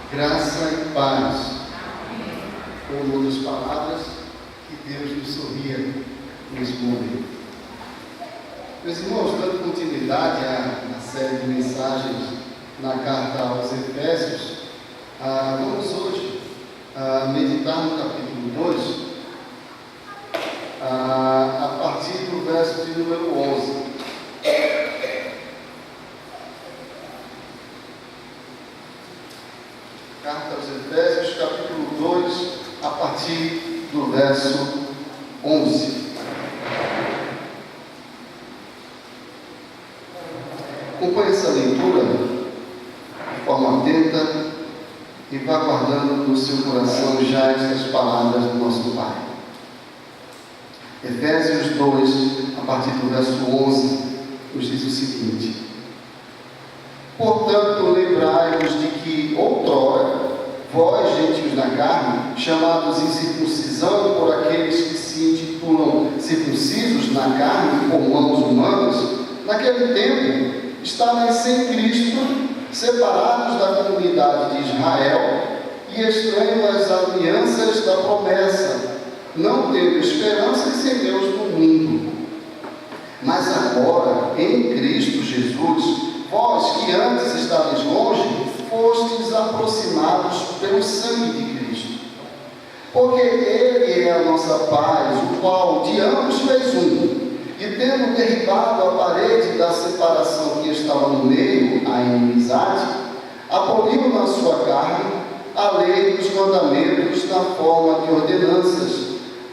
Graça e paz. Ou outras palavras, que Deus nos sorria nesse momento. Meus irmãos, dando continuidade à série de mensagens na carta aos Efésios, vamos hoje meditar no capítulo 2, a partir do verso de número 11. Carta aos Efésios, capítulo 2, a partir do verso 11. Acompanhe essa leitura de forma atenta e vá guardando no seu coração já estas palavras do nosso Pai. Efésios 2, a partir do verso 11, nos diz o seguinte: portanto, lembrai-vos de que outrora, vós, gentios na carne, chamados incircuncisão por aqueles que se intitulam circuncisos na carne por mãos humanas, naquele tempo, estavais sem Cristo, separados da comunidade de Israel e estranhos às alianças da promessa, não tendo esperança e sem Deus no mundo. Mas agora, em Cristo Jesus, vós que antes estáveis longe, fostes aproximados pelo sangue de Cristo. Porque Ele é a nossa paz, o qual de ambos fez um, e tendo derribado a parede da separação que estava no meio, a inimizade, aboliu na sua carne a lei dos mandamentos na forma de ordenanças,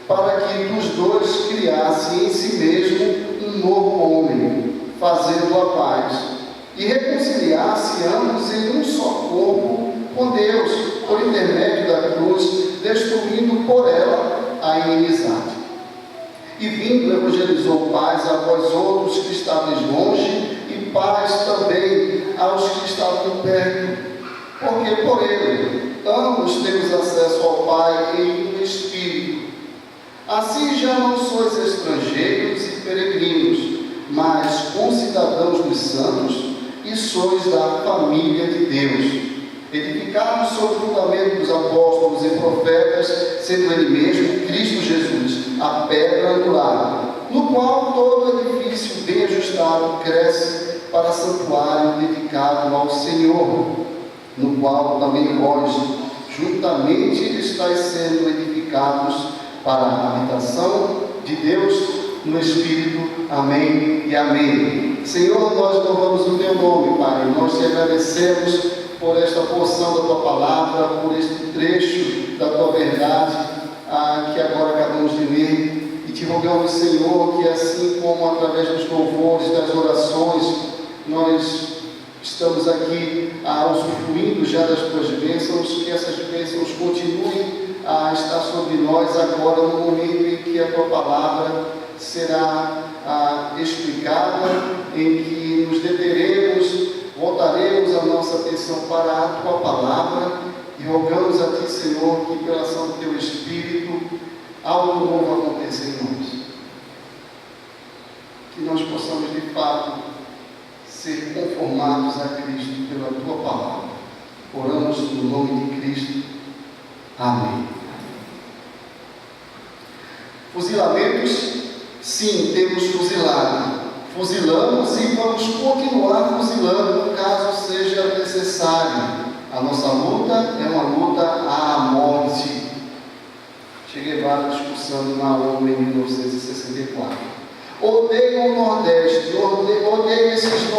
para que dos dois criasse em si mesmo um novo homem, fazendo a paz, e reconciliasse ambos em um só corpo com Deus, por intermédio da cruz, destruindo por ela a inimizade. E vindo, evangelizou paz a vós outros que estáveis longe, e paz também aos que estavam perto, porque por ele ambos temos acesso ao Pai em um Espírito. Assim já não sois estrangeiros e peregrinos, mas concidadãos dos santos, e sois da família de Deus, edificados sobre o fundamento dos apóstolos e profetas, sendo Ele mesmo, Cristo Jesus, a pedra angular, no qual todo edifício bem ajustado cresce para santuário dedicado ao Senhor, no qual também vós, juntamente, estáis sendo edificados para a habitação de Deus no Espírito. Amém e amém. Senhor, nós louvamos o Teu nome, Pai. Nós Te agradecemos por esta porção da Tua palavra, por este trecho da Tua verdade, que agora acabamos de ler. E Te rogamos, Senhor, que assim como através dos louvores, das orações, nós estamos aqui usufruindo já das Tuas bênçãos, que essas bênçãos continuem a estar sobre nós agora, no momento em que a Tua palavra será explicada, em que nos deteremos, voltaremos a nossa atenção para a Tua palavra e rogamos a Ti, Senhor, que pela ação do Teu Espírito algo novo aconteça em nós, que nós possamos de fato ser conformados a Cristo pela Tua palavra. Oramos no nome de Cristo. Amém. Fuzilamentos. Sim, temos fuzilado. Fuzilamos e vamos continuar fuzilando, caso seja necessário. A nossa luta é uma luta à morte. Che Guevara discussando na ONU em 1964. Odeio o Nordeste, odeio esses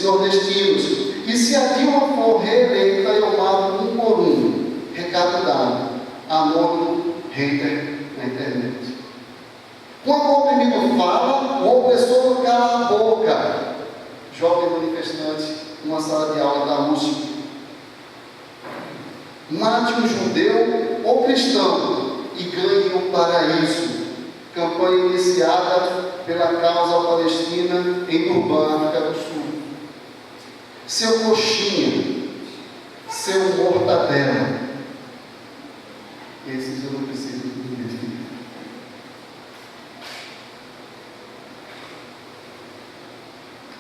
nordestinos. E se a Dilma for reeleita, eu mato um por um. Recado dado. Anônimo hater na internet. Quando o oprimido fala, o opressor cala a boca. Jovem manifestante numa sala de aula da USP. Mate um judeu ou cristão e ganhe um paraíso. Campanha iniciada pela causa palestina em Durban, África do Sul. Seu coxinha, seu mortadela. Esses eu não preciso identificar.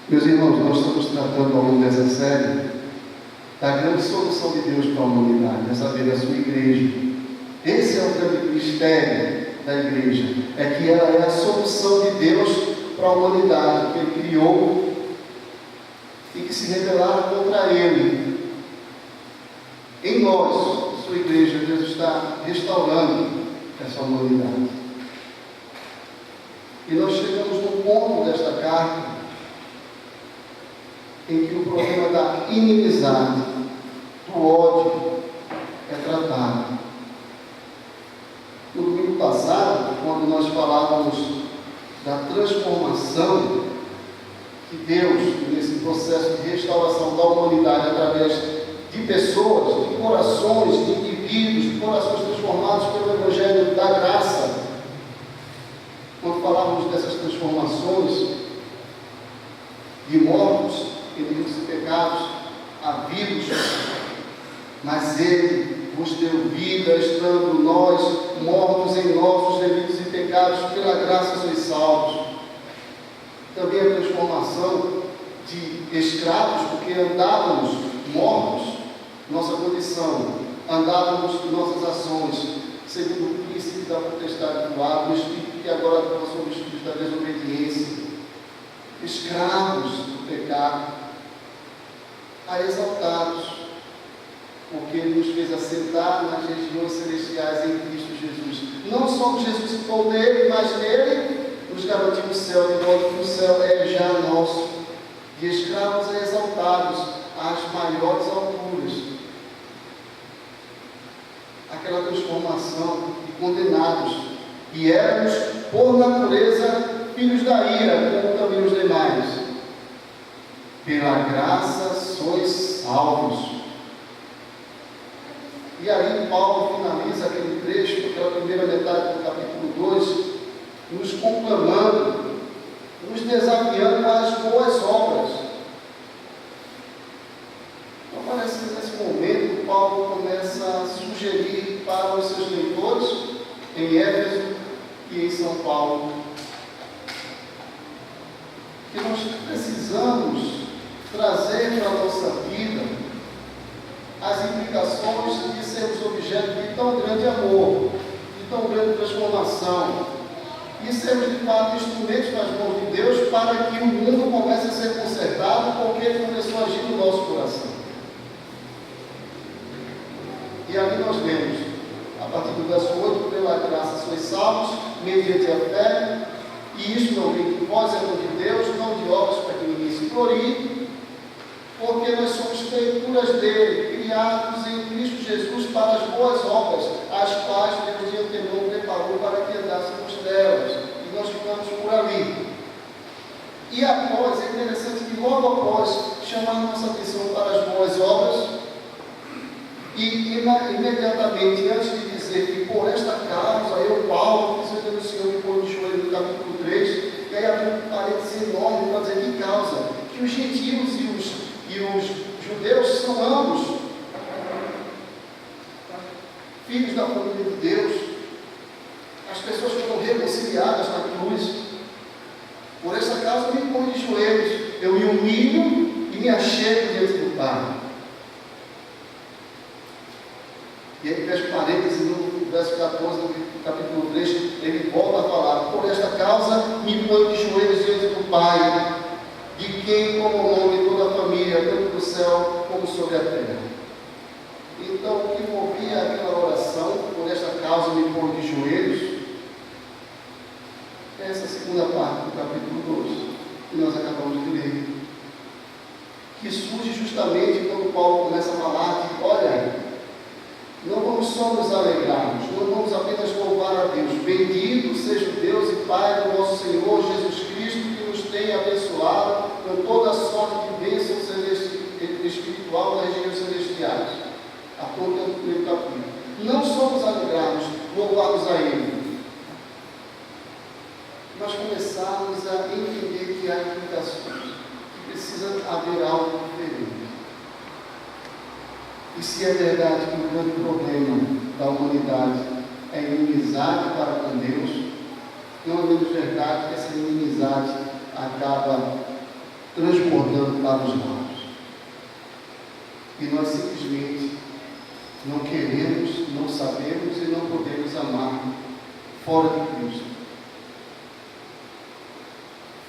Meus irmãos, nós estamos tratando ao longo dessa série da grande solução de Deus para a humanidade, é saber a sua igreja. Esse é o grande mistério da igreja, é que ela é a solução de Deus para a humanidade, que Ele criou e que se rebelaram contra Ele. Em nós, sua igreja, Deus está restaurando essa humanidade. E nós chegamos no ponto desta carta em que o problema da inimizade, do ódio, é tratado. No domingo passado, quando nós falávamos da transformação que Deus, nesse processo de restauração da humanidade, através de pessoas, de corações, de indivíduos, de corações transformados pelo Evangelho da graça, quando falávamos dessas transformações de mortos em delitos e pecados a vivos, mas Ele vos deu vida, estando nós mortos em nossos delitos e pecados, pela graça sois salvos. Também a transformação de escravos, porque andávamos mortos, nossa condição, andávamos nossas ações, segundo o princípio da potestade do ar, do Espírito que agora atua sobre os filhos da desobediência, escravos do pecado, a exaltados, porque Ele nos fez assentar nas regiões celestiais em Cristo Jesus. Não somos ressuscitou nele, mas nele nos garantiu o céu, de modo que o céu é já nosso. De escravos a exaltados às maiores alturas. Aquela transformação de condenados, e éramos, por natureza, filhos da ira, como também os demais. Pela graça sois salvos. E aí Paulo finaliza aquele trecho, aquela primeira metade do capítulo 2, nos conclamando, nos desafiando às boas obras. Então parece que nesse momento Paulo começa a sugerir para os seus leitores, em Éfeso e em São Paulo, que nós precisamos trazer para a nossa vida as implicações de sermos objeto de tão grande amor, de tão grande transformação, e sermos de fato instrumentos nas mãos de Deus para que o mundo comece a ser consertado, porque Ele começou a agir no nosso coração. E ali nós vemos, a partir do verso 8, pela graça sois salvos, mediante a fé, e isto não vem de vós, é dom de Deus, não de obras para que ninguém se glorie, porque nós somos feituras dele, criados em Cristo Jesus para as boas obras, as quais Deus de antemão preparou para que andássemos delas, e nós ficamos por ali. E após, é interessante que logo após chamar nossa atenção para as boas obras, e imediatamente, antes de dizer que por esta causa, eu, Paulo, que o Senhor me pôs de joelho no capítulo 3, e aí abriu um parênteses enorme para dizer que causa, que os gentios e os judeus são ambos filhos da família de Deus. As pessoas foram reconciliadas na cruz. Por essa causa eu me ponho de joelhos, eu me humilho e me achego diante do Pai. E aí fecha parênteses no verso 14 do capítulo 3, ele volta a falar: por esta causa me ponho de joelhos diante do Pai, de quem como o nome toda a família, tanto do céu como sobre a terra. Então, o que movia aquela oração, por esta causa me ponho de joelhos, é essa segunda parte do capítulo 2, que nós acabamos de ler, que surge justamente quando Paulo começa a falar de, olha, não vamos só nos alegrarmos, não vamos apenas louvar a Deus, bendito seja o Deus e Pai do nosso Senhor Jesus Cristo, que nos tem abençoado com toda a sorte de bênção espiritual nas regiões celestiais. Aponta no primeiro capítulo. Não só nos alegrarmos, louvarmos a Ele, mas começarmos a entender que há implicações, que precisa haver algo diferente. E se é verdade que o grande problema da humanidade é a inimizade para com Deus, não é menos verdade que essa inimizade acaba transbordando para os lados. E nós simplesmente não queremos, não sabemos e não podemos amar fora de Cristo.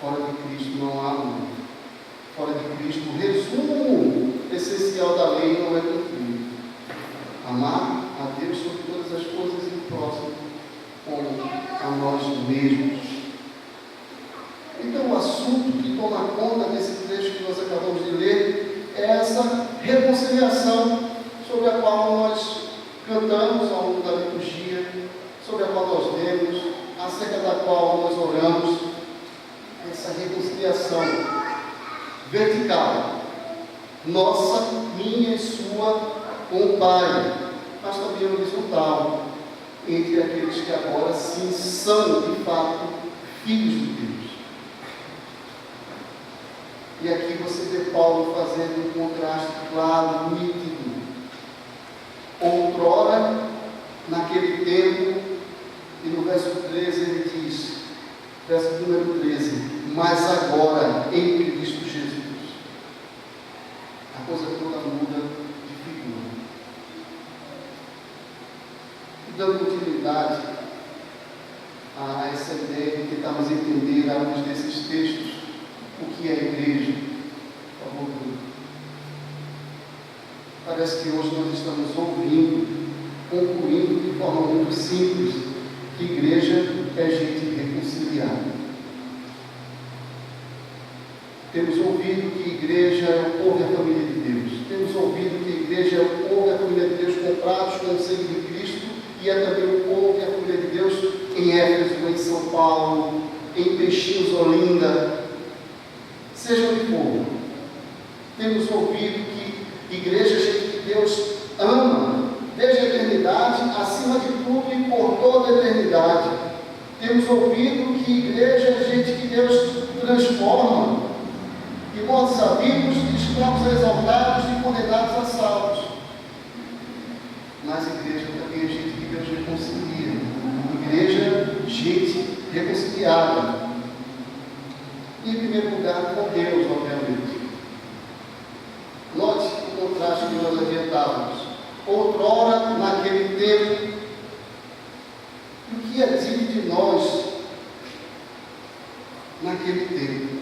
Fora de Cristo não há amor. Fora de Cristo, o resumo essencial da lei não é cumprido. Amar a Deus sobre todas as coisas e o próximo como a nós mesmos. Então, o assunto que toma conta desse trecho que nós acabamos de ler é essa reconciliação sobre a qual nós cantamos ao longo da liturgia, sobre a qual nós lemos, acerca da qual nós oramos. Essa reconciliação vertical, nossa, minha e sua, com o Pai, mas também horizontal, entre aqueles que agora sim são, de fato, filhos de Deus. E aqui você vê Paulo fazendo um contraste claro, nítido. Outrora, naquele tempo, e no verso 13 ele diz, verso número 13, mas agora em Cristo Jesus. A coisa toda muda de figura. E dando utilidade a essa ideia de tentarmos entender à luz desses textos o que é a igreja. Por favor, parece que hoje nós estamos ouvindo, concluindo de forma muito simples, que igreja é gente reconciliada. Temos ouvido que igreja é o povo e a família de Deus. Temos ouvido que a igreja é o povo e a família de Deus comprados com o sangue de Cristo, e é também o povo e a família de Deus em Éfeso, em São Paulo, em Peixinhos, Olinda, seja onde for. Temos ouvido que igreja é gente que Deus ama desde a eternidade, acima de tudo e por toda a eternidade. Temos ouvido que igreja é gente que Deus transforma de mortos a vivos, de escravos a exaltados, de condenados a salvos. Mas igreja também é gente que Deus reconcilia. Igreja, gente reconciliada. E em primeiro lugar, com Deus, obviamente. Note o contraste que nós adiantávamos. Outrora, naquele tempo, o que é dito de nós naquele tempo?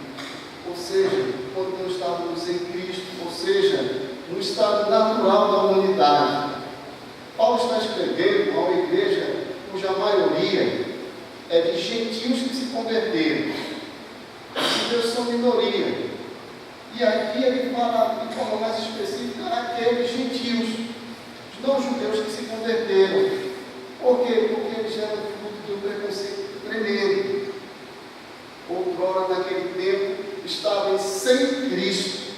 Ou seja, quando não estávamos em Cristo, ou seja, no estado natural da humanidade. Paulo está escrevendo a uma igreja cuja maioria é de gentios que se converteram. Os judeus são minoria. E aqui ele fala de forma mais específica aqueles gentios, os não-judeus que se converteram. Por quê? Porque eles eram fruto de um preconceito tremendo. Outrora, naquele tempo, estavam sem Cristo.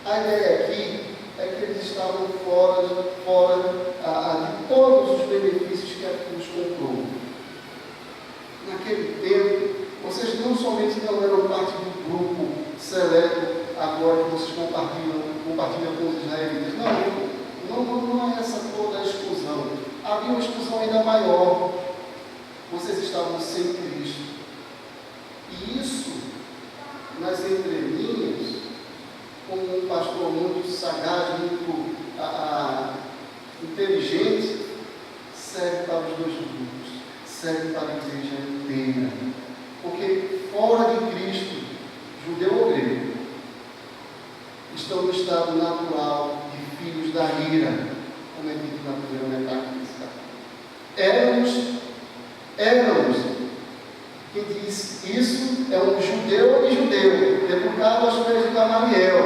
A ideia aqui é que eles estavam fora de todos os benefícios que a cruz comprou. Naquele tempo, vocês não somente não eram parte do grupo seleto, agora que vocês compartilham com os israelitas. Não é essa toda a exclusão. Havia uma exclusão ainda maior. Vocês estavam sem Cristo. E isso, nas entrelinhas, como um pastor muito sagaz, muito inteligente, serve para os dois grupos, serve para a igreja inteira. Porque fora de Cristo, judeu ou grego, estão no estado natural de filhos da ira, como é dito na primeira metade desse capítulo. Éramos. Quem diz isso é um judeu e judeu, educado aos pés de Gamaliel,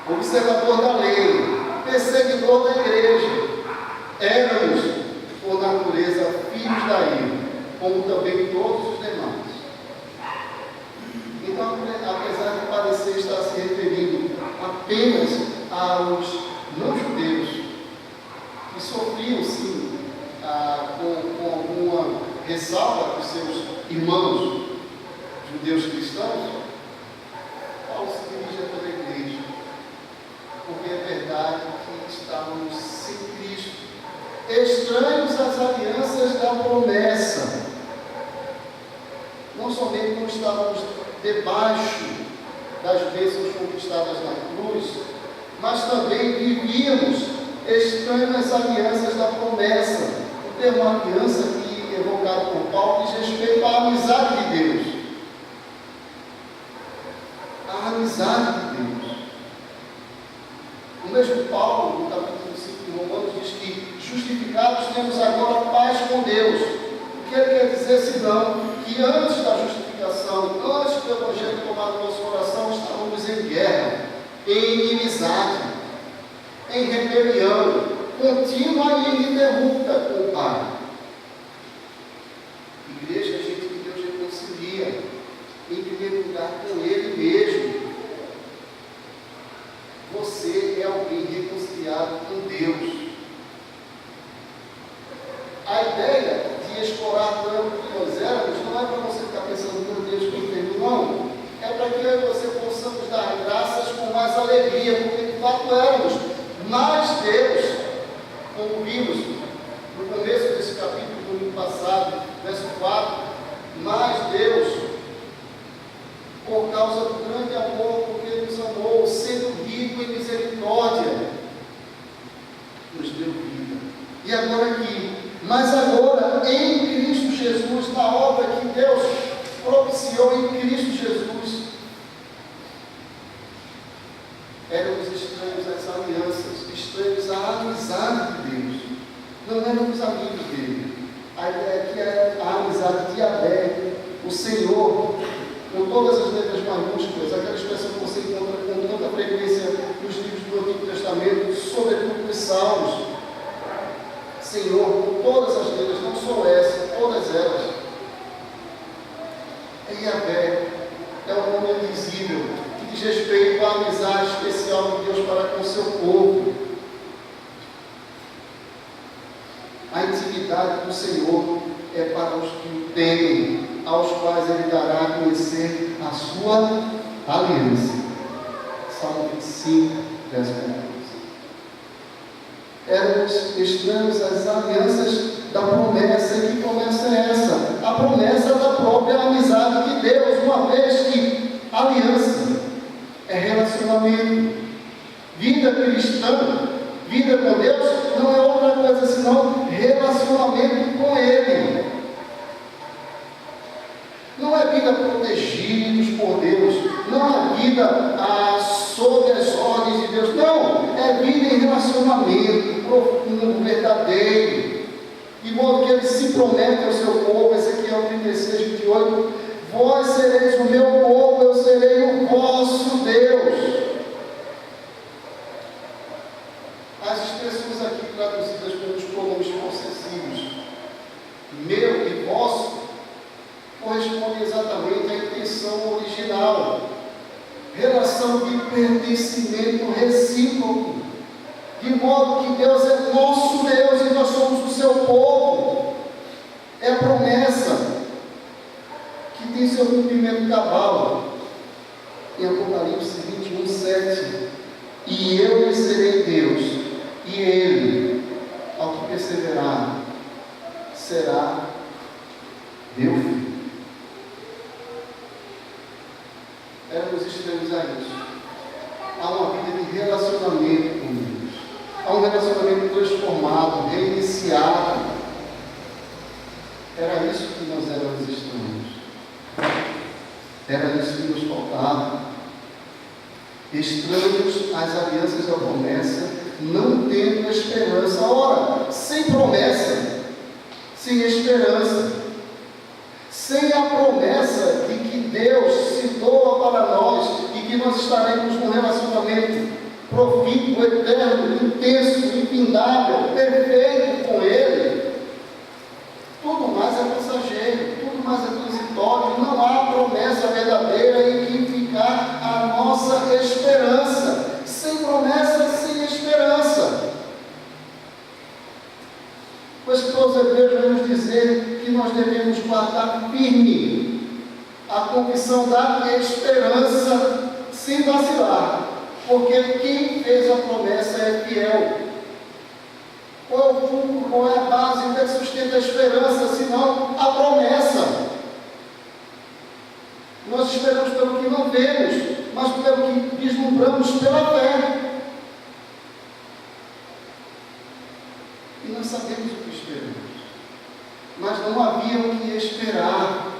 observador da lei, perseguidor da igreja. Éramos, por natureza, filhos da ira, como também todos os demais. Então, apesar de parecer estar se referindo apenas aos não-judeus, que sofriam, sim, com alguma ressalva dos seus irmãos judeus cristãos, Paulo se dirige a toda a igreja, porque é verdade que estávamos sem Cristo, estranhos às alianças da promessa. Não somente não estávamos debaixo das bênçãos conquistadas na cruz, mas também vivíamos estranhas alianças da promessa. O termo aliança aqui evocado por Paulo diz respeito à amizade de Deus. A amizade de Deus. O mesmo Paulo, no capítulo 5 de Romanos, diz que justificados temos agora paz com Deus. O que ele quer dizer, senão, que antes da justificação, antes do Evangelho tomar no nosso coração, estávamos em guerra, em inimizade, em rebelião, contínua e ininterrupta com o Pai. Igreja, gente que Deus reconcilia, em primeiro lugar com Ele mesmo. Você é alguém reconciliado com Deus. A ideia de explorar tanto que nós éramos não é para você ficar pensando, meu Deus, que entendo, não. É para que eu e você possamos dar graças com mais alegria, porque de fato éramos. Mas Deus, como vimos no começo desse capítulo do domingo passado, verso 4, mas Deus, por causa do grande amor com que Ele nos amou, sendo rico em misericórdia, nos deu vida. E agora aqui, mas agora em Cristo Jesus, na obra que Deus propiciou em Cristo Jesus, éramos estranhos às alianças, estranhos à amizade de Deus. Não éramos amigos dele. A ideia aqui é a amizade de Abel, o Senhor, com todas as letras maiúsculas, aquela expressão que você encontra com tanta frequência nos livros do Antigo Testamento, sobretudo nos Salmos. Senhor, com todas as letras, não só essa, todas elas. É Yahvé, é o nome invisível, que diz respeito à amizade especial de Deus para com o seu povo. A intimidade do Senhor é para os que o temem, aos quais Ele dará a conhecer a sua aliança. Salmo 25, verso 14. Éramos estranhos às alianças da promessa. E que promessa é essa? A promessa da própria amizade de Deus, uma vez que aliança é relacionamento. Vida cristã, vida com Deus, não é outra coisa senão relacionamento com Ele. Não é vida protegidos por Deus, não é vida sob as ordens de Deus, não, é vida em relacionamento profundo, verdadeiro, de modo que Ele se promete ao seu povo. Ezequiel 36, 28, vós sereis o meu povo, eu serei o vosso Deus. As expressões aqui traduzidas pelos pronomes possessivos, meu e vosso, corresponde exatamente à intenção original, relação de pertencimento recíproco, de modo que Deus é nosso Deus e nós somos o seu povo. É a promessa que tem seu cumprimento cabal em Apocalipse 21, 7. E eu lhe serei Deus, e ele, ao que perseverar, será meu filho. Éramos estranhos a isso. Há uma vida de relacionamento com Deus. Há um relacionamento transformado, reiniciado. Era isso que nós éramos estranhos. Era isso que nos faltava. Estranhos às alianças da promessa, não tendo esperança. Ora, sem promessa, sem esperança, sem a promessa de que Deus se doa para nós e que nós estaremos num relacionamento profícuo, eterno, intenso, infindável, perfeito com Ele, tudo mais é passageiro, tudo mais é transitório. Não há promessa verdadeira em que ficar a nossa esperança. Sem promessa, sem esperança. O escritor aos Hebreus vai nos dizer que nós devemos guardar firme a confissão da esperança sem vacilar, porque quem fez a promessa é fiel. Qual é o fundo, qual é a base, o que é que sustenta a esperança, senão a promessa? Nós esperamos pelo que não vemos, mas pelo que vislumbramos pela fé. sabemos o que esperamos, mas não havia o que esperar.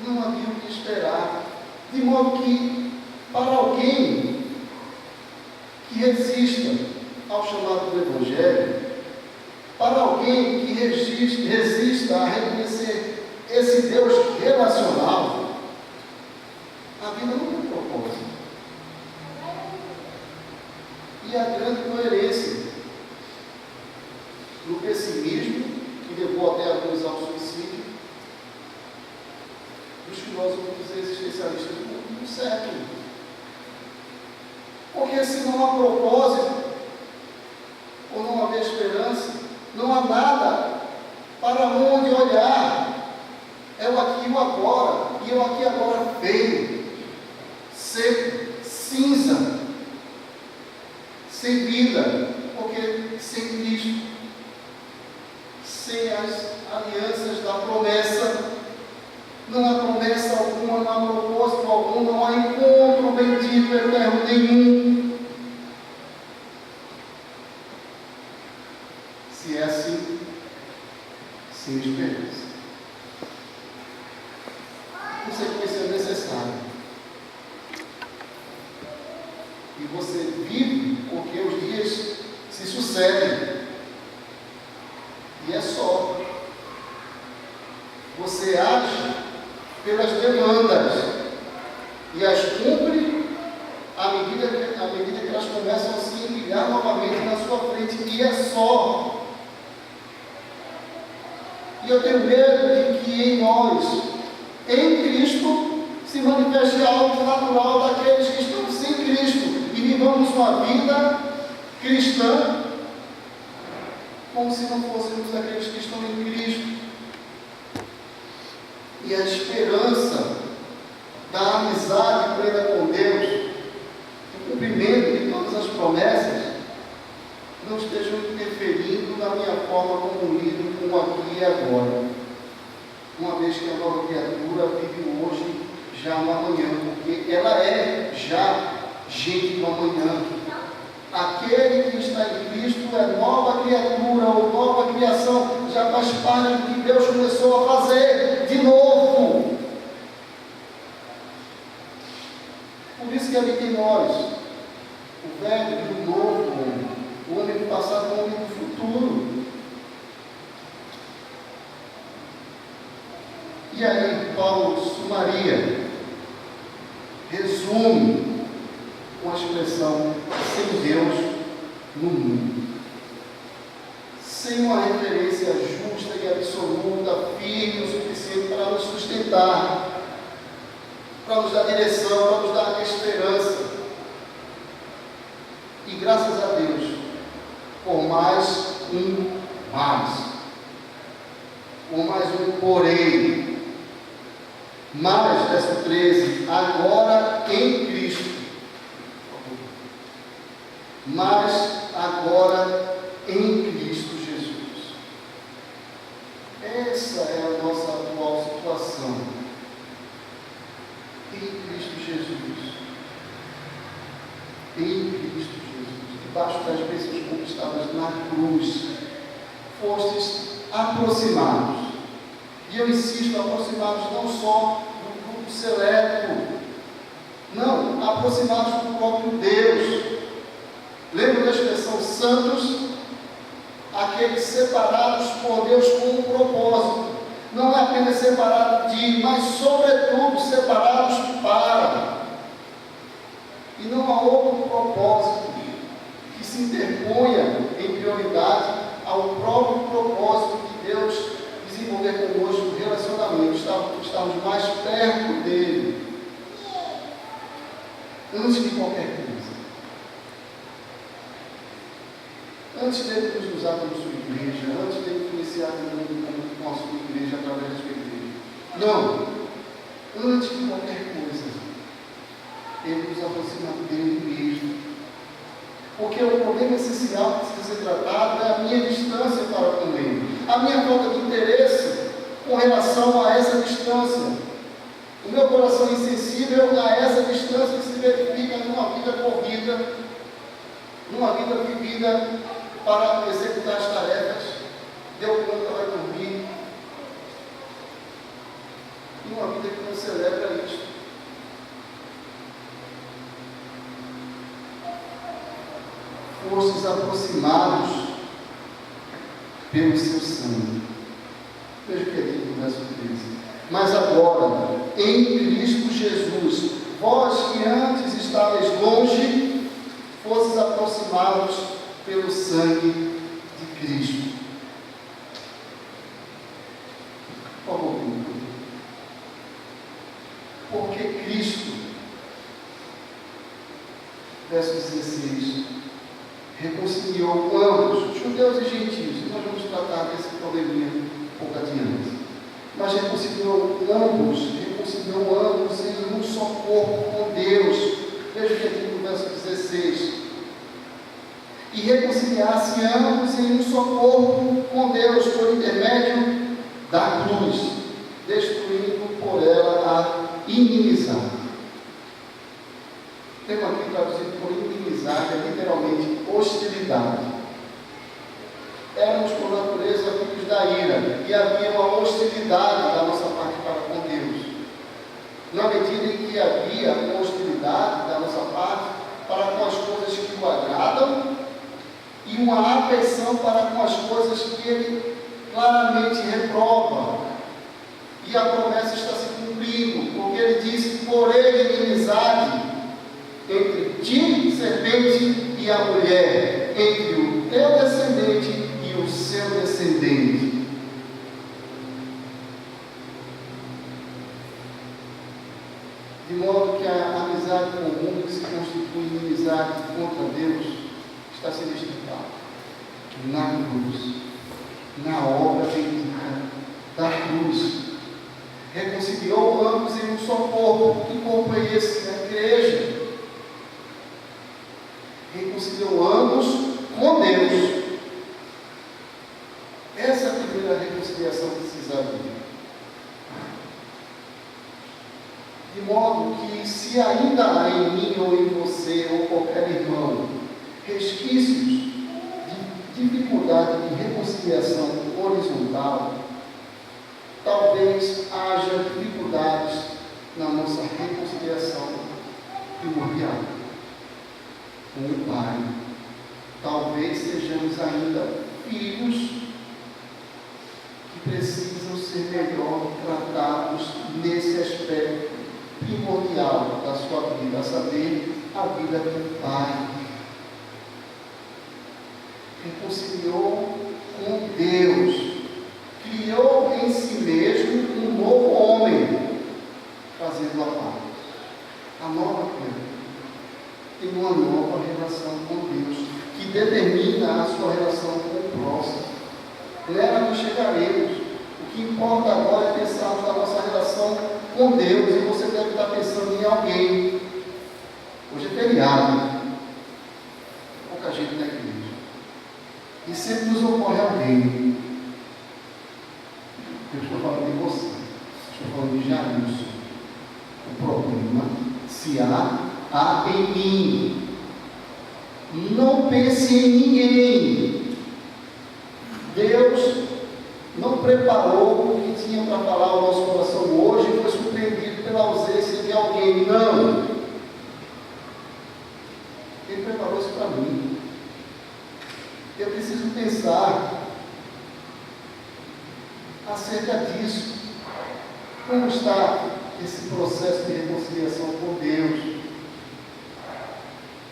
Não havia o que esperar. De modo que, para alguém que resista ao chamado do Evangelho, para alguém que resista a reconhecer esse Deus relacional, a vida não tem propósito. E a grande coerência no pessimismo, que levou até alguns ao suicídio, dos filósofos existencialistas do século. Porque se não há propósito, ou não há esperança, não há nada para onde olhar. É o aqui e o agora, e o aqui e agora feio, seco, cinza, sem vida, porque sem Cristo, sem as alianças da promessa, não há promessa alguma, não há propósito algum, não há encontro bendito eterno nenhum. Se é assim, sem esperança. Consequência é necessária. E você vive porque os dias se sucedem. E é só. Você age pelas demandas e as cumpre à medida que elas começam a se empilhar novamente na sua frente. E é só. E eu tenho medo de que em nós, em Cristo, se manifeste algo natural daqueles que estão sem Cristo e vivamos uma vida cristã como se não fôssemos aqueles que estão em Cristo. E a esperança da amizade plena com Deus, o cumprimento de todas as promessas, não estejam interferindo na minha forma como lido com o aqui e agora. Uma vez que a nova criatura vive hoje, já no amanhã, porque ela é já gente do amanhã. Aquele que está em Cristo é nova criatura ou nova criação, já faz parte do que Deus começou a fazer de novo. Por isso que habita em nós o velho e o novo homem, o homem do passado e o homem do futuro. E aí Paulo sumaria, resume com a expressão sem Deus no mundo, sem uma referência justa e absoluta, firme o suficiente para nos sustentar, para nos dar direção, para nos dar esperança. E graças a Deus, por mais um porém, mas, verso 13, agora em Cristo, mas agora em Cristo Jesus. Essa é a nossa atual situação. Em Cristo Jesus. Em Cristo Jesus. Debaixo das bênçãos conquistadas na cruz, fostes aproximados. E eu insisto, aproximados não só do grupo seleto, não, aproximados do próprio Deus. Lembra da expressão santos? Aqueles separados por Deus com um propósito. Não é apenas separado de, mas sobretudo separados para. E não há outro propósito que se interponha em prioridade ao próprio propósito de Deus desenvolver conosco o relacionamento, estamos mais perto dele, antes de qualquer coisa. Antes dele nos usar como sua igreja, antes dele influenciar o mundo com a sua igreja através da sua igreja. Não, antes de qualquer coisa, ele nos aproxima dele mesmo. Porque o problema essencial que precisa ser tratado é a minha distância para com ele, a minha falta de interesse com relação a essa distância, o meu coração insensível a essa distância que se verifica numa vida corrida, numa vida vivida para executar as tarefas, deu conta, vai dormir. E uma vida que não celebra isso. Fostes aproximados pelo seu sangue. Veja o que é aqui no verso 13. Mas agora, em Cristo Jesus, vós que antes estáveis longe, fostes aproximados pelo sangue de Cristo. Por favor, porque Cristo, verso 16, reconciliou ambos, judeus e gentios. Nós vamos tratar desse probleminha um pouco adiante. Mas reconciliou ambos em um só corpo com Deus. Veja aqui no verso 16. E reconciliasse ambos em um só corpo com Deus por intermédio da cruz, destruindo por ela a inimizade. Tem aqui traduzido por inimizade, é literalmente hostilidade. Éramos por natureza filhos da ira, e havia uma hostilidade da nossa parte para com Deus. Na medida em que havia uma hostilidade da nossa parte para com as coisas que o agradam, e uma afeição para com as coisas que ele claramente reprova. E a promessa está se cumprindo, porque ele disse: porém inimizade entre ti, serpente, e a mulher, entre o teu descendente e o seu descendente. De modo que a amizade comum que se constitui inimizade contra Deus está sendo estipulada na cruz, na obra bendita da cruz. Reconciliou ambos em um só corpo. Que corpo é esse? A igreja. Reconciliou ambos com Deus. Essa é a primeira reconciliação que precisa haver. De modo que, se ainda há em mim ou em você ou qualquer irmão resquícios de dificuldade de reconciliação horizontal, talvez haja dificuldades na nossa reconciliação primordial com o Pai. Talvez sejamos ainda filhos que precisam ser melhor tratados nesse aspecto primordial da sua vida, a saber, a vida com o Pai. Reconciliou com Deus, criou em si mesmo um novo homem, fazendo a paz. A nova criatura tem uma nova relação com Deus, que determina a sua relação com o próximo. Nela nós chegaremos. O que importa agora é pensarmos na nossa relação com Deus, e você deve estar pensando em alguém. Hoje é feriado, pouca gente na igreja, e sempre nos ocorre alguém. Eu estou falando de você, estou falando de Jailson. O problema, se há em mim. Não pense em ninguém. Deus não preparou o que tinha para falar ao nosso coração hoje e foi surpreendido pela ausência de alguém. Não. Ele preparou isso para mim. Eu preciso pensar acerca disso. Como está esse processo de reconciliação com Deus?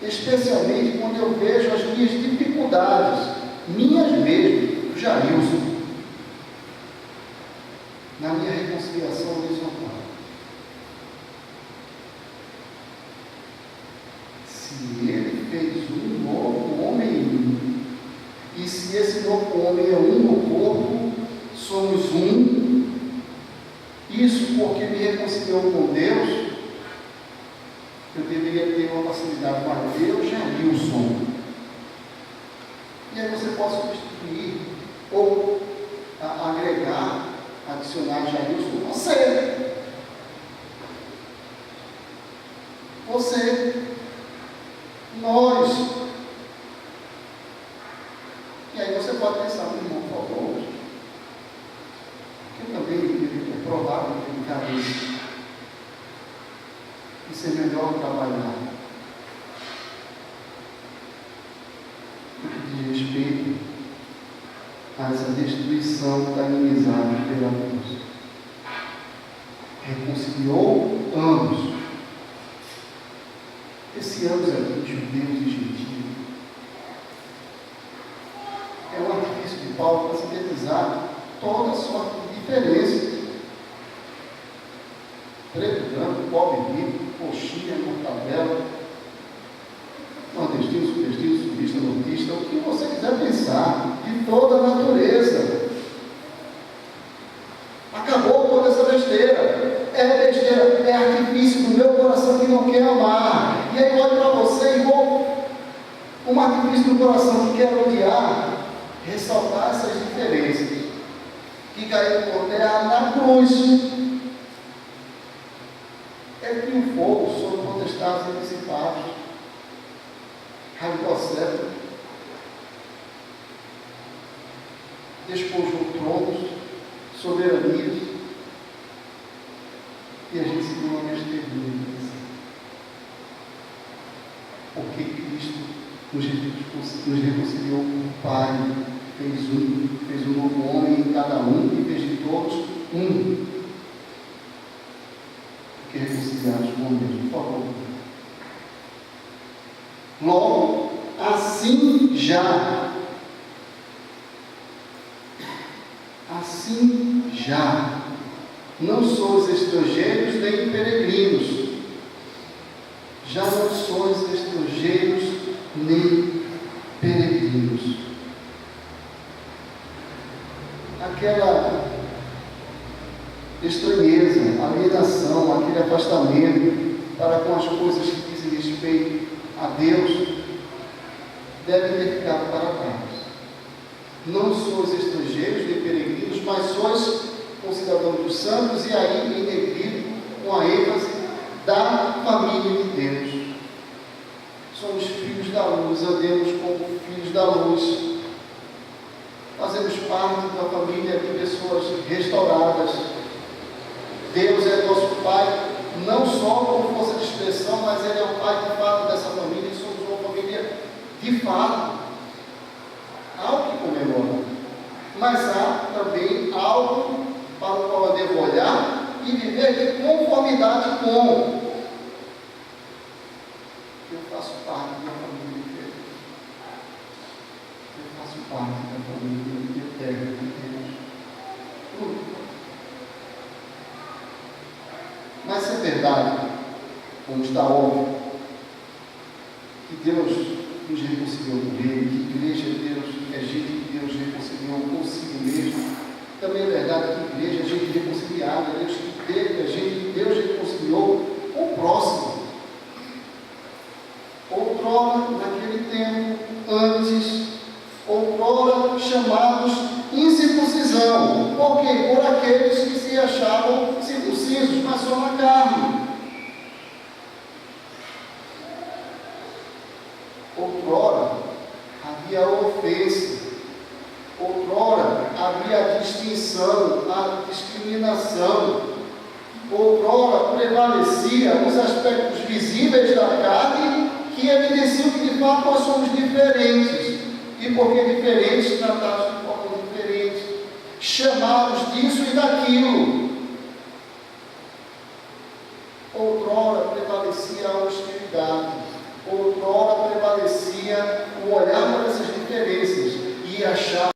Especialmente quando eu vejo as minhas dificuldades, minhas mesmo, Jailson, na minha reconciliação horizontal. Se ele fez um novo homem em mim, e se esse novo homem é um no corpo, somos um, isso porque me reconciliou com Deus, eu deveria ter uma facilidade maior. Eu, Jailson. E aí você pode substituir ou agregar, adicionar Jailson, você, nós. pode pensar, meu irmão, faltou hoje. Porque também é provável que em cabeça isso é melhor trabalhar no que diz respeito a essa destruição da inimizade pela cruz. Reconciliou ambos. Esse ambos aqui, judeus e gentios, é um artifício de Paulo para sintetizar toda a sua diferença. Preto, branco, pobre, rico, coxinha, mortadela, nordestino, sudestino, sulista, nortista, o que você quiser pensar, de toda a natureza. Acabou toda essa besteira. É besteira, é artifício do meu coração que não quer amar. E aí olha para você igual um artifício do coração que quer odiar, ressaltar essas diferenças que caíram por terra na cruz. Triunfou sobre potestades e principados, rasgou a seta, despojou tronos, soberanias, e a gente se deu uma besteira. Porque Cristo nos reconciliou com o Pai, fez um novo homem em cada um e fez de todos um. Que reconciliados com Deus, por favor. Logo, assim já, não sois estrangeiros nem peregrinos, já não sois estrangeiros nem peregrinos. Aquela estranheza, alienação, aquele afastamento para com as coisas que dizem respeito a Deus, deve ter ficado para trás. Não sois estrangeiros nem peregrinos, mas sois concidadãos dos santos, e aí em negrito, com a ênfase da família de Deus. Somos filhos da luz, andemos como filhos da luz, fazemos parte da família de pessoas restauradas. Deus é nosso Pai, não só como força de expressão, mas Ele é o Pai de fato dessa família, e somos uma família de fato. Há o que comemorar, mas há também algo para o qual eu devo olhar e viver de conformidade com. Eu faço parte de uma família diferente. Eu faço parte da família eterna de Deus. Mas se é verdade, como está óbvio, que Deus nos reconciliou com Ele, que igreja é Deus, que é gente que Deus reconciliou consigo mesmo, também é verdade que igreja é gente reconciliada, é gente que Deus reconciliou com o próximo. Outrora, naquele tempo, antes, outrora chamados incircuncisão. Por quê? Por aqueles que se achavam circuncisos, mas só na carne. Outrora havia ofensa. Outrora havia a distinção, a discriminação. Outrora prevalecia os aspectos visíveis da carne que evidenciam que de fato nós somos diferentes. E porque diferentes, tratados de forma diferente, chamados disso e daquilo. Outrora prevalecia a hostilidade, outrora prevalecia o olhar para essas diferenças e achar,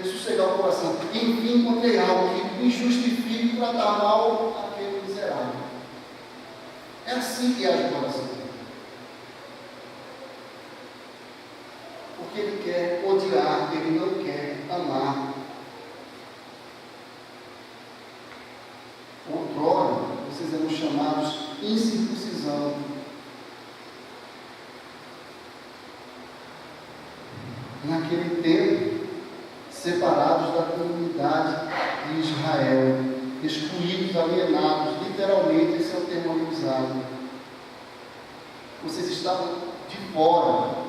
sossegar o coração. Enfim, encontrei algo que me justifique tratar mal aquele miserável. É assim que age o coração. Porque ele quer odiar, ele não quer amar. Outrora, vocês eram chamados incircuncisão. Naquele tempo, separados da comunidade de Israel, excluídos, alienados, literalmente, esse é o termo usado. Vocês estavam de fora.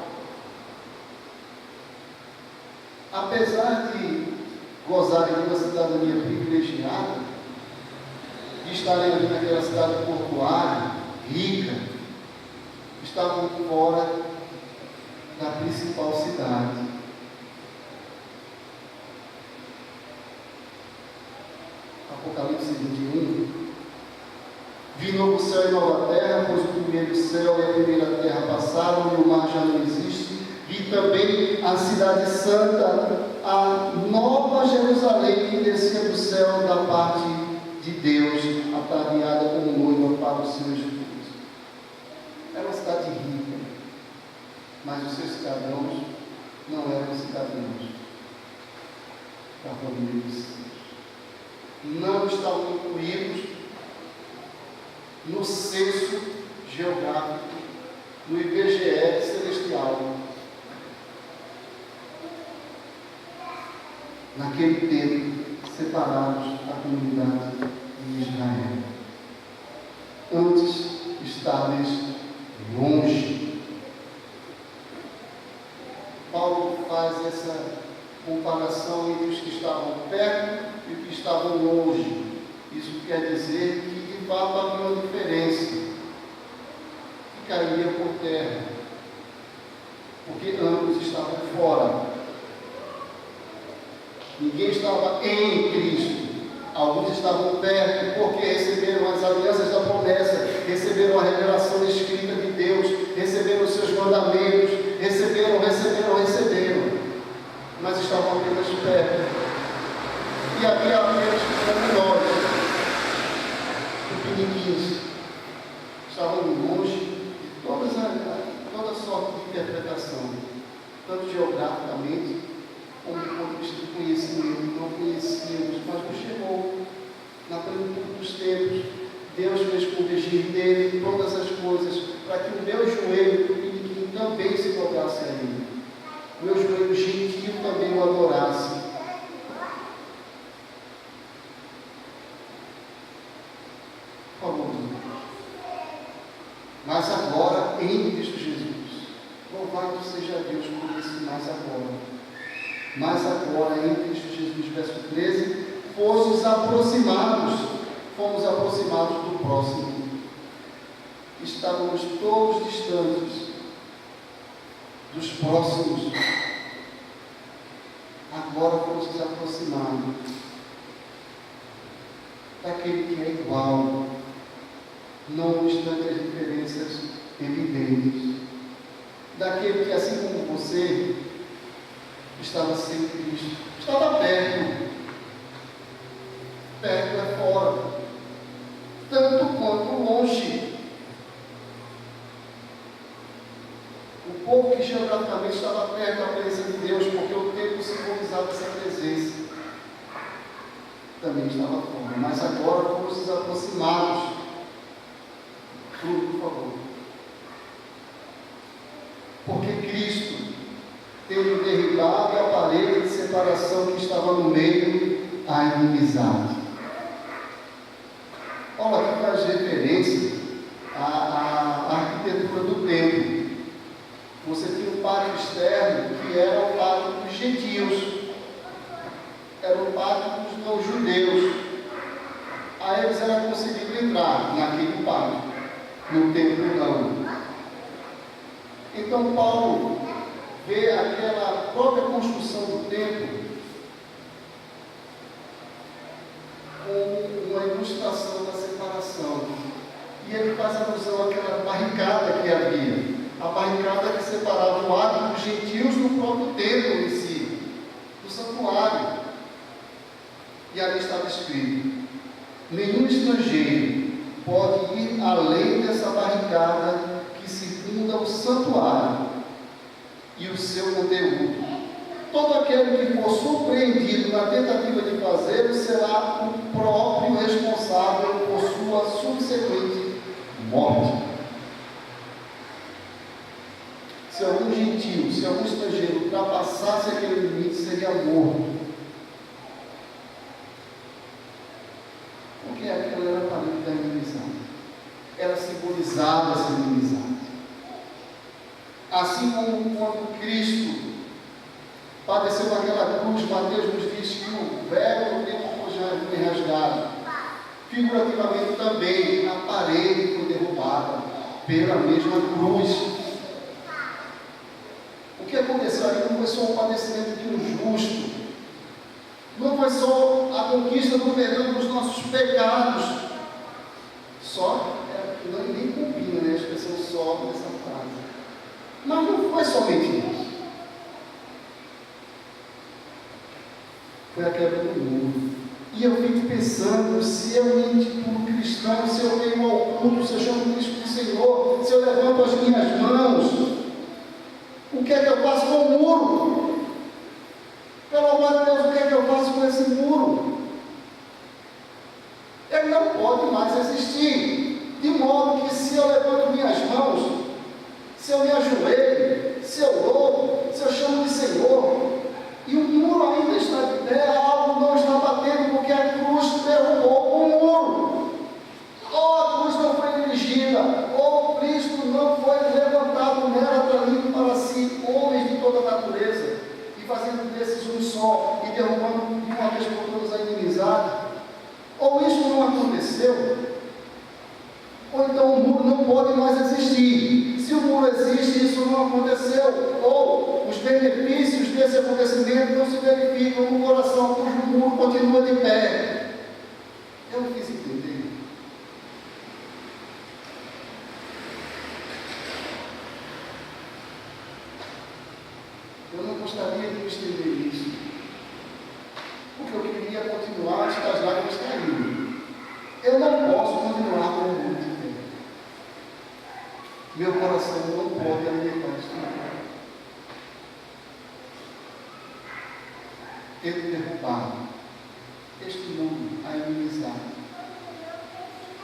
apesar de gozarem de uma cidadania privilegiada, de estarem ali naquela cidade portuária, rica, estavam fora da principal cidade. Apocalipse 21. Vi novo céu e nova terra, pois o primeiro céu e a primeira terra passaram e o mar já não existe. Vi também a cidade santa, a nova Jerusalém, que descia do céu da parte de Deus, ataviada como noiva para o seu esposo. Era uma cidade rica, mas os seus cidadãos não eram cidadãos da família de Deus. Não estavam incluídos no censo geográfico, no IBGE celestial. Naquele tempo, separados da comunidade de Israel. Antes, estáveis longe. Paulo faz essa comparação entre os que estavam perto e os que estavam longe. Isso quer dizer que, de fato, havia uma diferença que caía por terra, porque ambos estavam fora. Ninguém estava em Cristo. Alguns estavam perto porque receberam as alianças da promessa, receberam a revelação escrita de Deus, receberam os seus mandamentos, receberam, mas estavam apenas perto. E havia apenas menores, pequenininhos, estavam longe de toda sorte de interpretação, tanto geograficamente, como do ponto de vista do conhecimento. Não conhecíamos, mas nos chegou na plenitude dos tempos. Deus fez convergir nele todas as coisas, para que o meu joelho pequenininho também se dobrasse a ele, o meu joelho gentil também o adorasse. Por favor, mas agora em Cristo Jesus, louvado seja Deus por esse mais agora. Mas agora, em Cristo Jesus, verso 13, fomos aproximados do próximo. Estávamos todos distantes dos próximos. Agora fomos aproximados daquele que é igual, não obstante as diferenças evidentes. Daquele que, assim como você, estava sem Cristo, estava perto é fora, tanto quanto longe. O povo que geograficamente estava perto da presença de Deus, porque o tempo simbolizava essa presença, também estava fora, mas agora fomos nos aproximados. Tudo, por favor. Porque Cristo, tendo derribado a parede de separação que estava no meio, a inimizade. Olha, aqui faz referência à arquitetura do templo. Você tinha um pátio externo, que era o pátio dos gentios, era o pátio dos não-judeus. Aí eles eram conseguidos entrar naquele pátio, no templo não. Então Paulo vê aquela própria construção do templo como uma ilustração da separação. E ele faz alusão àquela barricada que havia, a barricada que separava o ato dos gentios do próprio templo em si, do santuário. E ali estava escrito: nenhum estrangeiro pode ir além dessa barricada que circunda o santuário e o seu conteúdo. Todo aquele que for surpreendido na tentativa de fazê-lo será o próprio responsável por sua subsequente morte. Se algum gentio, se algum estrangeiro ultrapassasse aquele limite, seria morto. Porque aquela era a parede da inimizade. Ela simbolizava essa inimizade. Assim como quando Cristo padeceu naquela cruz. Mateus nos diz que o véu do templo foi rasgado. Figurativamente também, a parede foi derrubada pela mesma cruz. O que aconteceu ali não foi só o padecimento de um justo, não foi só a conquista do perdão dos nossos pecados, nem combina, né, a expressão só nessa frase, mas não foi somente isso, foi a quebra do muro. E eu fico pensando, se eu me intitulo cristão, se eu venho ao culto, se eu chamo Cristo de Senhor, se eu levanto as minhas mãos, o que é que eu faço com o muro? Pelo amor de Deus, o que é que eu faço com esse muro? Ele não pode mais existir, de modo que se eu levanto minhas mãos, se eu me ajoelho, se eu louvo, se eu chamo de Senhor, e o muro ainda está de pé, algo não está batendo, porque a cruz derrubou o muro. Ou a cruz não foi dirigida, ou Cristo não foi levantado nela, atraindo para si homens de toda a natureza, e fazendo desses um só, e derrubando de uma vez por todas a inimizade. Ou isso não aconteceu, ou então o muro não pode mais existir. Se o muro existe, isso não aconteceu, ou os benefícios desse acontecimento não se verificam no coração, cujo muro continua de pé. Eu não quis entender. Eu não gostaria de me estender nisso, porque eu queria continuar as lágrimas caindo. Eu não posso continuar com o muro de pé. Meu coração não pode alimentar isso. Ele derrubado este mundo, a inimizade.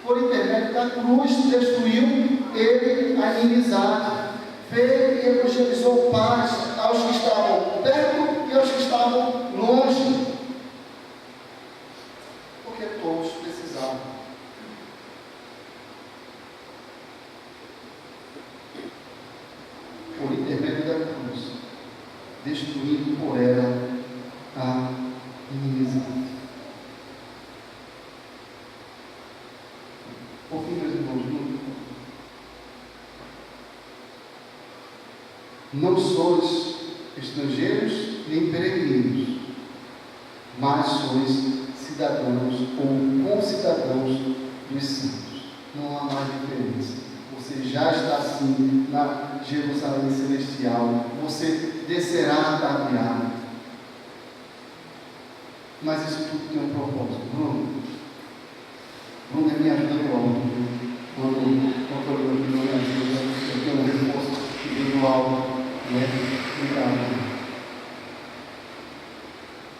Por intermédio da cruz, destruiu ele a inimizade. Veio e evangelizou paz aos que estavam perto e aos que estavam longe. Porque todos precisavam. Por intermédio da cruz, destruindo por ela a inimizade. Por fim, meus irmãos, não sois estrangeiros nem peregrinos, mas sois cidadãos ou concidadãos dos santos. Não há mais diferença. Você já está assim na Jerusalém celestial. Você descerá ataviado. Mas isso tudo tem um propósito. Bruno me ajuda no alto. Quando eu me ajuda, eu tenho um reforço que vem do alto. Obrigado.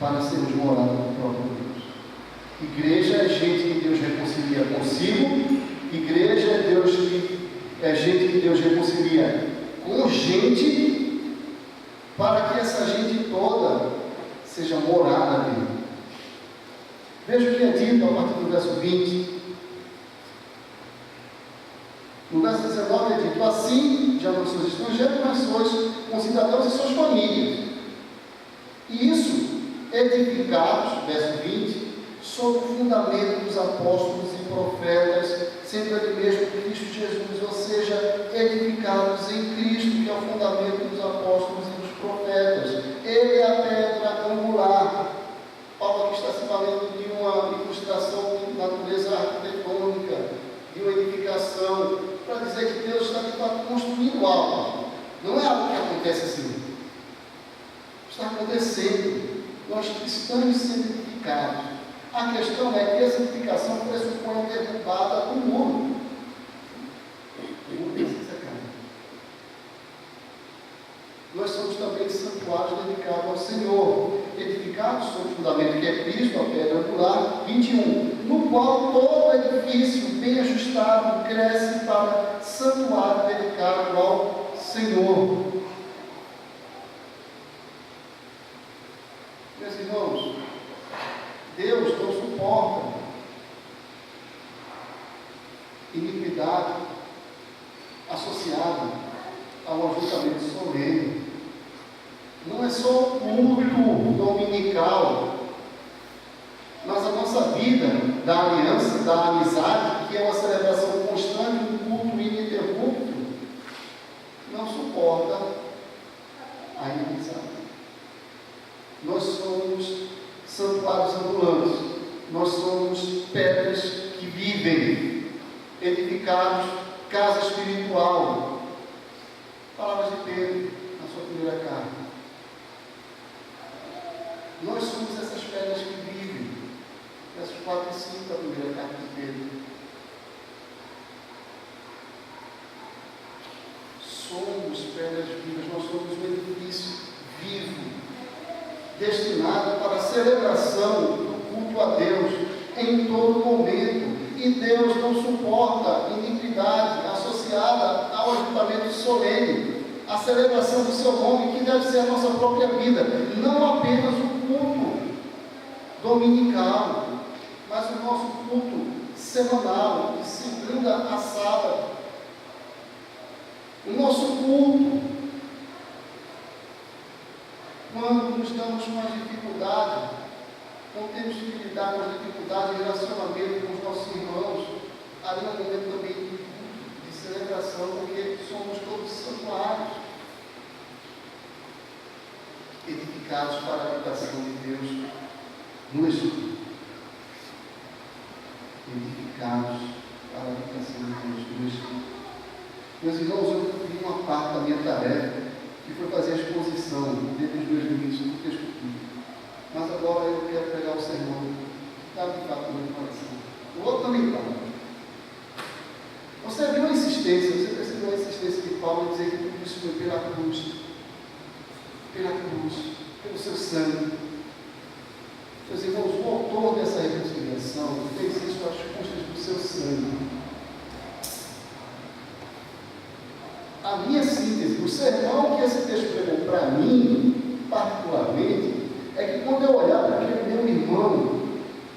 Para sermos morada do próprio Deus. Igreja é gente que Deus reconcilia consigo. Igreja é gente que Deus reconcilia com gente, para que essa gente toda seja morada dele. Veja o que é dito a partir do verso 20. No verso 19 é dito: assim, já não sois estrangeiros, mas sois concidadãos e suas famílias. E isso, edificados, verso 20, sobre o fundamento dos apóstolos e profetas, sendo ele mesmo Cristo Jesus, ou seja, edificados em Cristo, que é o fundamento dos apóstolos e dos profetas. Ele é a pedra angular. Paulo aqui está se valendo de uma ilustração de natureza arquitetônica, de uma edificação, para dizer que Deus está de fato construindo algo. Não é algo que acontece assim. Está acontecendo. Nós estamos sendo edificados. A questão é que essa edificação pressupõe a derrubada do muro. O muro precisa cair. Nós somos também santuários dedicados ao Senhor, edificados sobre o fundamento que é Cristo, a pedra angular. 21. No qual todo edifício bem ajustado cresce para santuário dedicado ao Senhor. Meus irmãos, Deus não suporta iniquidade associada ao ajuntamento solene. Não é é só o culto dominical, mas a nossa vida da aliança, da amizade, que é uma celebração constante, um culto ininterrupto, não suporta a inimizade. Nós somos santuários ambulantes, nós somos pedras que vivem, edificados, casa espiritual. Palavras de Pedro na sua primeira carta. Nós somos essas pedras que vivem. Versos 4 e 5 da primeira carta de Pedro. Somos pedras vivas, nós somos um edifício vivo, destinado para a celebração do culto a Deus em todo momento. E Deus não suporta iniquidade associada ao ajuntamento solene, a celebração do seu nome, que deve ser a nossa própria vida, não apenas o culto dominical, mas o nosso culto semanal, de segunda a sábado. O nosso culto, quando nos damos mais dificuldade, quando temos que lidar com as dificuldades de relacionamento com os nossos irmãos, ali é um momento também de celebração, porque somos todos santuários, edificados para a habitação de Deus no Espírito. Edificados para a habitação de Deus no Espírito. Meus irmãos, eu cumpri uma parte da minha tarefa, que foi fazer a exposição dentro dos meus limites do texto bíblico. Mas agora eu quero pegar o sermão que está de fato no meu coração. O outro também está. Você viu a insistência, você percebeu a insistência de Paulo em dizer que tudo isso foi pela cruz, pelo seu sangue. Meus irmãos, o autor dessa reconciliação fez isso às custas do seu sangue. A minha síntese, o sermão que esse texto pregou para mim, particularmente, é que quando eu olhar para aquele meu irmão,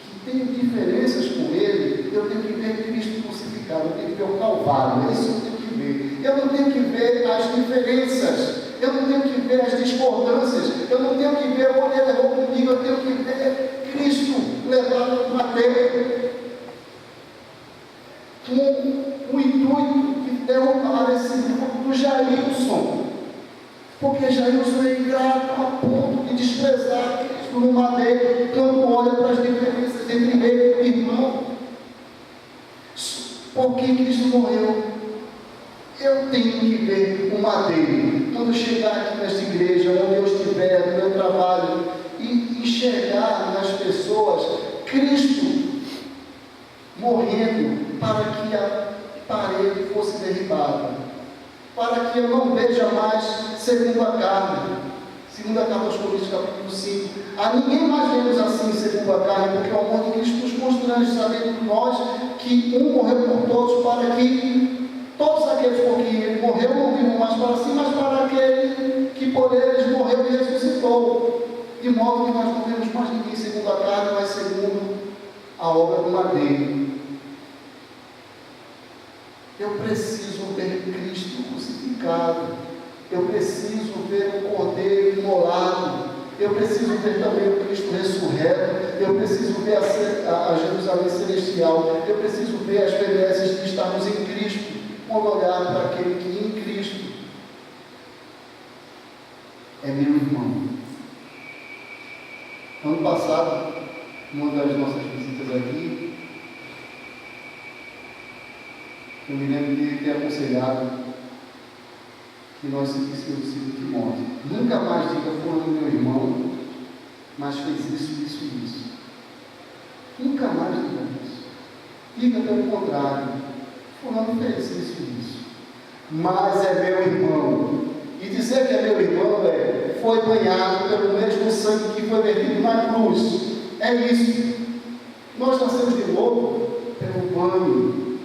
que tenho diferenças com ele, eu tenho que ver Cristo crucificado, eu tenho que ver o Calvário, é isso que eu tenho que ver. Eu não tenho que ver as diferenças, eu não tenho que ver as discordâncias, eu não tenho que ver o que ele errou comigo, eu tenho que ver Cristo levado no madeiro, com o intuito de derrubar esse grupo do Jailson, porque Jailson é ingrato a ponto de desprezar Cristo no madeiro, quando olha para as diferenças entre ele e o irmão. Por que Cristo morreu? Eu tenho que ver o madeiro, quando chegar aqui nesta igreja, onde eu estiver, no meu trabalho, e enxergar nas pessoas Cristo morrendo para que a parede fosse derribada, para que eu não veja mais segundo a carne. Segunda carta aos Coríntios, capítulo 5. A ninguém mais vemos assim segundo a carne, porque o amor de Cristo nos constrange, sabendo nós que um morreu por todos, para que todos aqueles por quem ele morreu não vivam mais para si, mas para aquele que por eles morreu e ressuscitou. De modo que nós não vemos mais ninguém segundo a carne, mas segundo a obra do madeiro. Eu preciso ver Cristo crucificado, eu preciso ver o Cordeiro imolado, eu preciso ver também o Cristo ressurreto, eu preciso ver a Jerusalém celestial, eu preciso ver as benesses de estarmos em Cristo, quando olhar para aquele que em Cristo é meu irmão. Ano passado, numa das nossas visitas aqui, eu me lembro de ter aconselhado que nós seguíssemos o ciclo de morte. Nunca mais diga, fulano meu irmão, mas fez isso. Nunca mais diga isso. Diga pelo contrário, fulano fez isso. Mas é meu irmão. E dizer que é meu irmão foi banhado pelo mesmo sangue que foi vertido na cruz. É isso. Nós nascemos de novo pelo banho.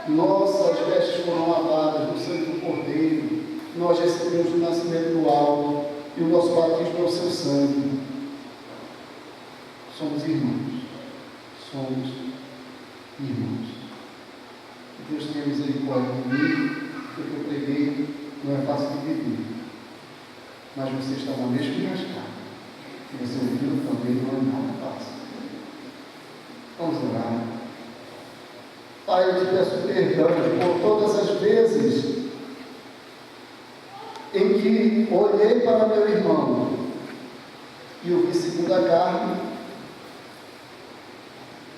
Nossas vestes foram lavadas no sangue do Cordeiro. Nós recebemos o nascimento do alto. E o nosso batismo é o seu sangue. Somos irmãos. Somos irmãos. Que Deus tenha misericórdia de mim, porque eu preguei, não é fácil de viver. mas você estava mesmo enrascado. E você ouviu também, não é nada fácil. Vamos orar. Pai, eu te peço perdão por todas as vezes em que olhei para meu irmão e o vi segundo a carne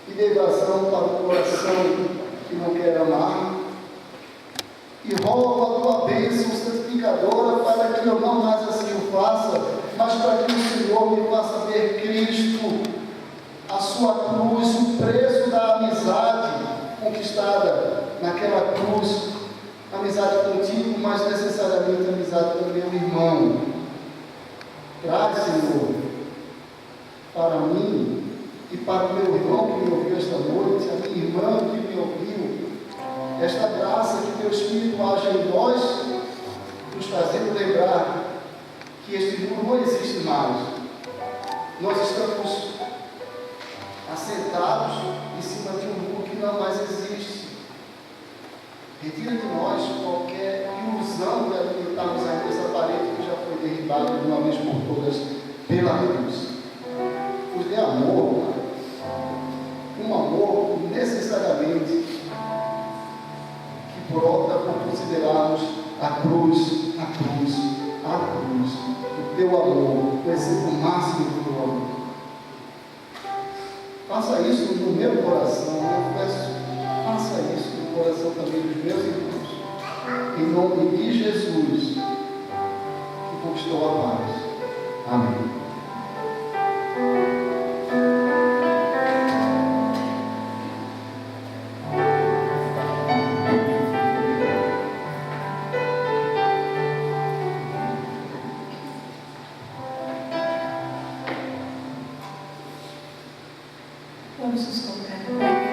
e dei vazão para o coração que não quer amar e rogo a tua bênção santificadora para que eu não mais assim o faça, mas para que o Senhor me faça ver Cristo, a sua cruz, o preço da amizade conquistada naquela cruz, amizade contigo, mas necessariamente amizade com meu irmão. Traz, Senhor, para mim e para o meu irmão que me ouviu esta noite, a minha irmã que me ouviu, esta graça que teu Espírito age em nós, nos fazendo lembrar que este mundo não existe mais. Nós estamos assentados em cima de um mundo que não mais existe. Retira de nós qualquer ilusão de alimentarmos ainda essa parede que já foi derribada de uma vez por todas pela cruz. Nos dê amor, um amor necessariamente que brota por considerarmos a cruz, o teu amor, o exemplo máximo do teu amor. Faça isso no meu coração, eu peço, faça isso no coração também dos meus irmãos, em nome de Jesus, que conquistou a paz. Amém. Vamos nos colocar em pé.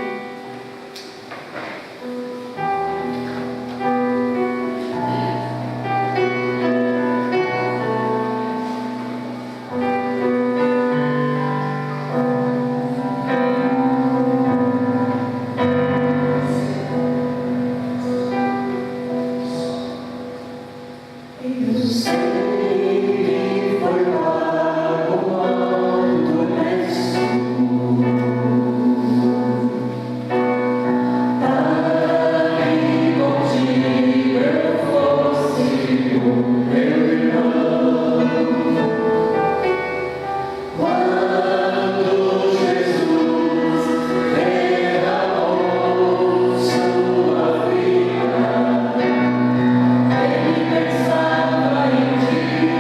Pensava em ti.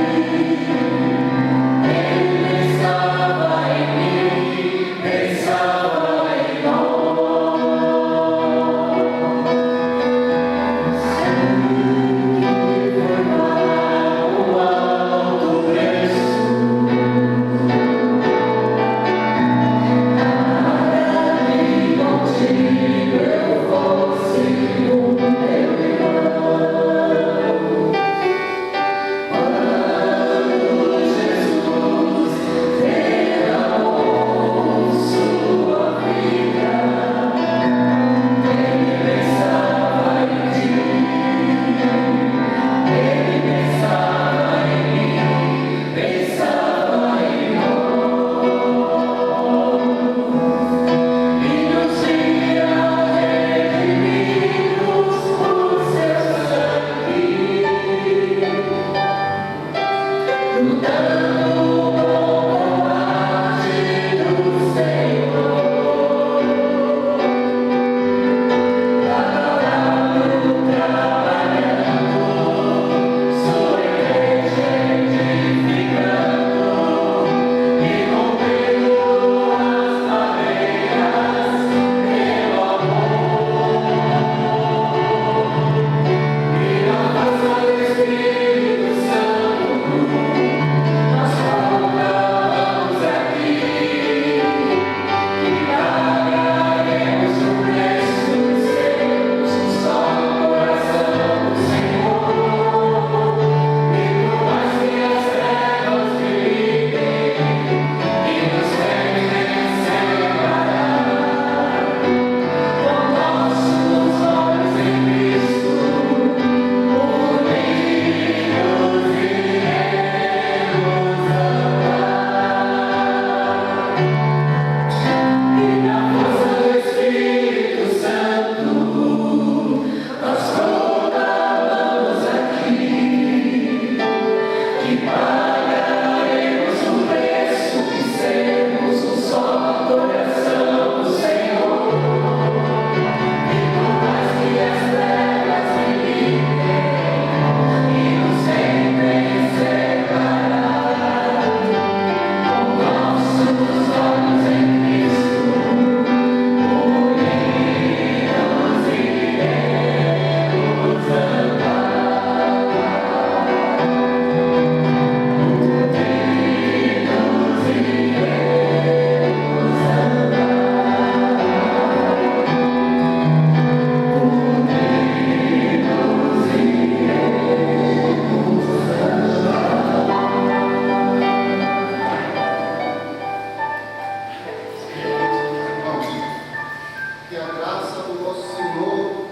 Que a graça do nosso Senhor,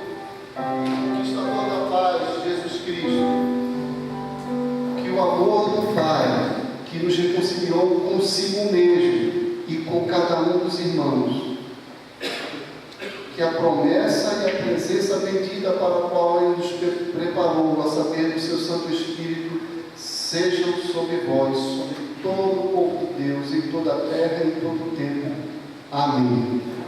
conquistador da paz, Jesus Cristo, que o amor do Pai, que nos reconciliou consigo mesmo e com cada um dos irmãos, que a promessa e a presença bendita para a qual Ele nos preparou, a saber do seu Santo Espírito, sejam sobre vós, sobre todo o povo de Deus, em toda a terra e em todo o tempo. Amém.